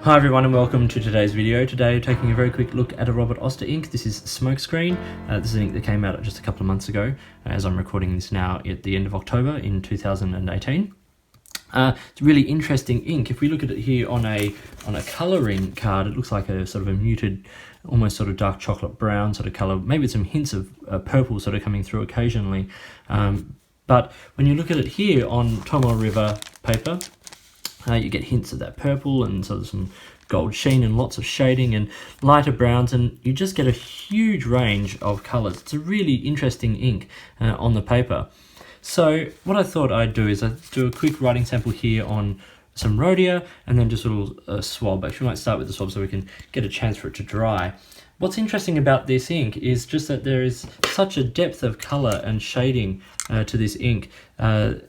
Hi everyone and welcome to today's video. Today taking a very quick look at a Robert Oster ink. This is Smokescreen. This is an ink that came out just a couple of months ago, as I'm recording this now at the end of October in 2018. It's a really interesting ink. If we look at it here on a colouring card, it looks like a sort of a muted, almost sort of dark chocolate brown sort of colour, maybe some hints of purple sort of coming through occasionally. But when you look at it here on Tomo River paper, you get hints of that purple and sort of some gold sheen and lots of shading and lighter browns, and you just get a huge range of colours. It's a really interesting ink on the paper. So what I thought I'd do is I'd do a quick writing sample here on some Rhodia and then just a little swab. Actually, we might start with the swab so we can get a chance for it to dry. What's interesting about this ink is just that there is such a depth of colour and shading to this ink.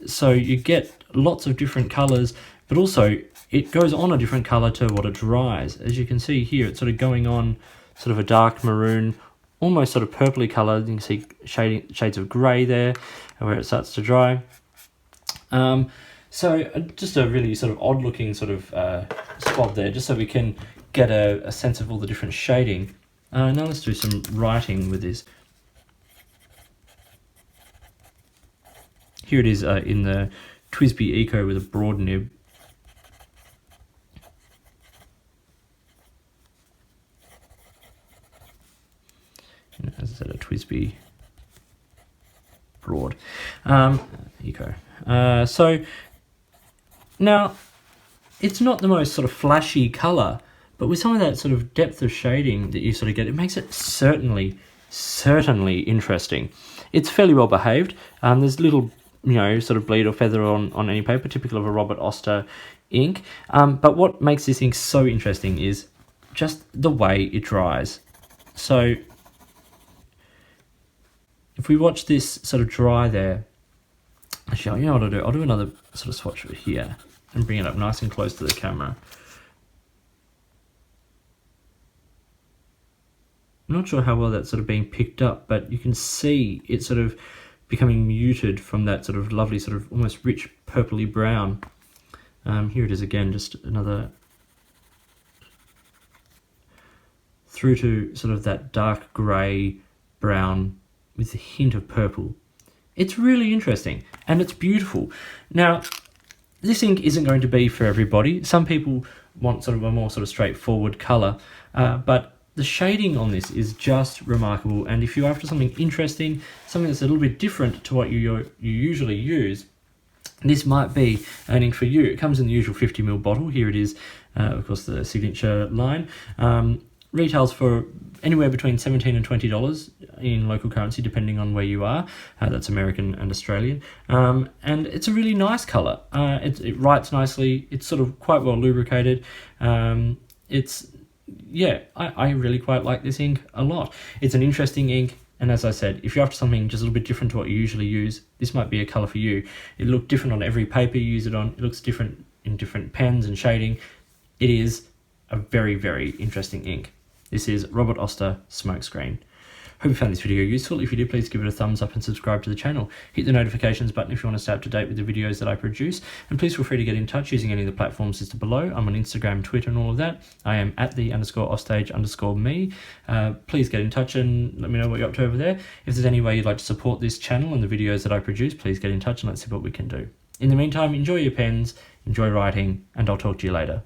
So you get lots of different colours, but also it goes on a different colour to what it dries. As you can see here, it's sort of going on sort of a dark maroon, almost sort of purpley colour. You can see shades of grey there where it starts to dry. So just a really sort of odd looking sort of swab there, just so we can get a sense of all the different shading. Now let's do some writing with this. Here it is in the TWSBI Eco with a broad nib. As I said, a TWSBI broad Eco. So now it's not the most sort of flashy colour, but with some of that sort of depth of shading that you sort of get, it makes it certainly interesting. It's fairly well behaved. There's little, sort of bleed or feather on any paper, typical of a Robert Oster ink. But what makes this ink so interesting is just the way it dries. So if we watch this sort of dry there, actually, you know what I'll do? I'll do another sort of swatch here and bring it up nice and close to the camera. I'm not sure how well that's sort of being picked up, but you can see it sort of becoming muted from that sort of lovely sort of almost rich purpley brown. Here it is again, just another through to sort of that dark grey brown with a hint of purple. It's really interesting and it's beautiful. Now, this ink isn't going to be for everybody. Some people want sort of a more sort of straightforward colour, but the shading on this is just remarkable. And if you're after something interesting, something that's a little bit different to what you usually use, this might be an ink for you. It comes in the usual 50ml bottle. Here it is, of course, the signature line. Retails for anywhere between $17 and $20 in local currency, depending on where you are. That's American and Australian. And it's a really nice colour. It writes nicely. It's sort of quite well lubricated. Yeah, I really quite like this ink a lot. It's an interesting ink. And as I said, if you're after something just a little bit different to what you usually use, this might be a colour for you. It looks different on every paper you use it on. It looks different in different pens and shading. It is a very interesting ink. This is Robert Oster Smokescreen. Hope you found this video useful. If you did, please give it a thumbs up and subscribe to the channel. Hit the notifications button if you want to stay up to date with the videos that I produce. And please feel free to get in touch using any of the platforms listed below. I'm on Instagram, Twitter, and all of that. I am at @the_offstage_me. Please get in touch and let me know what you're up to over there. If there's any way you'd like to support this channel and the videos that I produce, please get in touch and let's see what we can do. In the meantime, enjoy your pens, enjoy writing, and I'll talk to you later.